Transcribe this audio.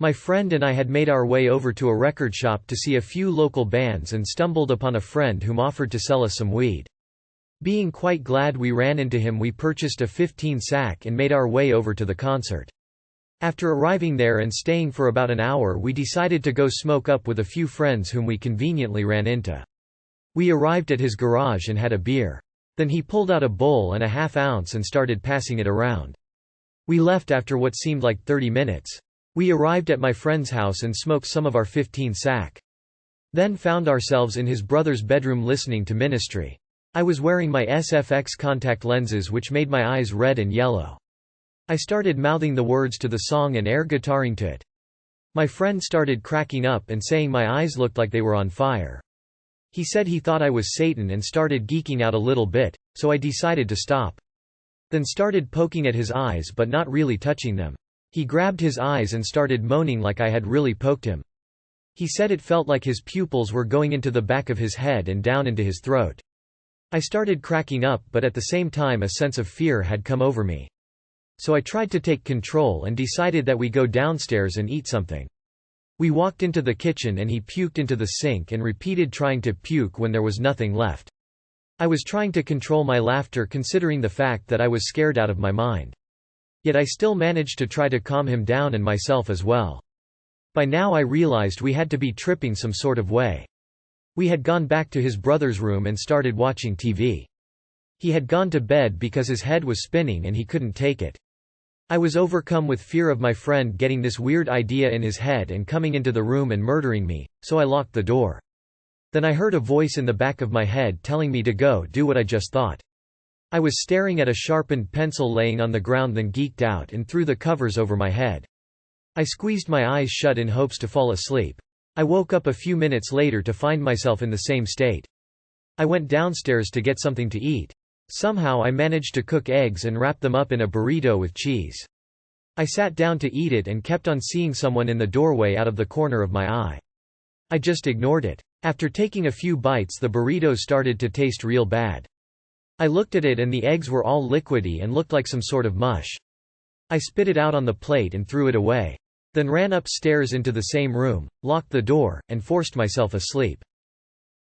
My friend and I had made our way over to a record shop to see a few local bands and stumbled upon a friend whom offered to sell us some weed. Being quite glad we ran into him, we purchased a 15-sack and made our way over to the concert. After arriving there and staying for about an hour, we decided to go smoke up with a few friends whom we conveniently ran into. We arrived at his garage and had a beer. Then he pulled out a bowl and a half-ounce and started passing it around. We left after what seemed like 30 minutes. We arrived at my friend's house and smoked some of our 15-sack. Then found ourselves in his brother's bedroom listening to Ministry. I was wearing my SFX contact lenses, which made my eyes red and yellow. I started mouthing the words to the song and air guitaring to it. My friend started cracking up and saying my eyes looked like they were on fire. He said he thought I was Satan and started geeking out a little bit, so I decided to stop. Then started poking at his eyes but not really touching them. He grabbed his eyes and started moaning like I had really poked him. He said it felt like his pupils were going into the back of his head and down into his throat. I started cracking up, but at the same time a sense of fear had come over me. So I tried to take control and decided that we go downstairs and eat something. We walked into the kitchen and he puked into the sink and repeated trying to puke when there was nothing left. I was trying to control my laughter considering the fact that I was scared out of my mind. Yet I still managed to try to calm him down and myself as well. By now I realized we had to be tripping some sort of way. We had gone back to his brother's room and started watching TV. He had gone to bed because his head was spinning and he couldn't take it. I was overcome with fear of my friend getting this weird idea in his head and coming into the room and murdering me, so I locked the door. Then I heard a voice in the back of my head telling me to go do what I just thought. I was staring at a sharpened pencil laying on the ground, then geeked out and threw the covers over my head. I squeezed my eyes shut in hopes to fall asleep. I woke up a few minutes later to find myself in the same state. I went downstairs to get something to eat. Somehow I managed to cook eggs and wrap them up in a burrito with cheese. I sat down to eat it and kept on seeing someone in the doorway out of the corner of my eye. I just ignored it. After taking a few bites, the burrito started to taste real bad. I looked at it and the eggs were all liquidy and looked like some sort of mush. I spit it out on the plate and threw it away. Then ran upstairs into the same room, locked the door, and forced myself asleep.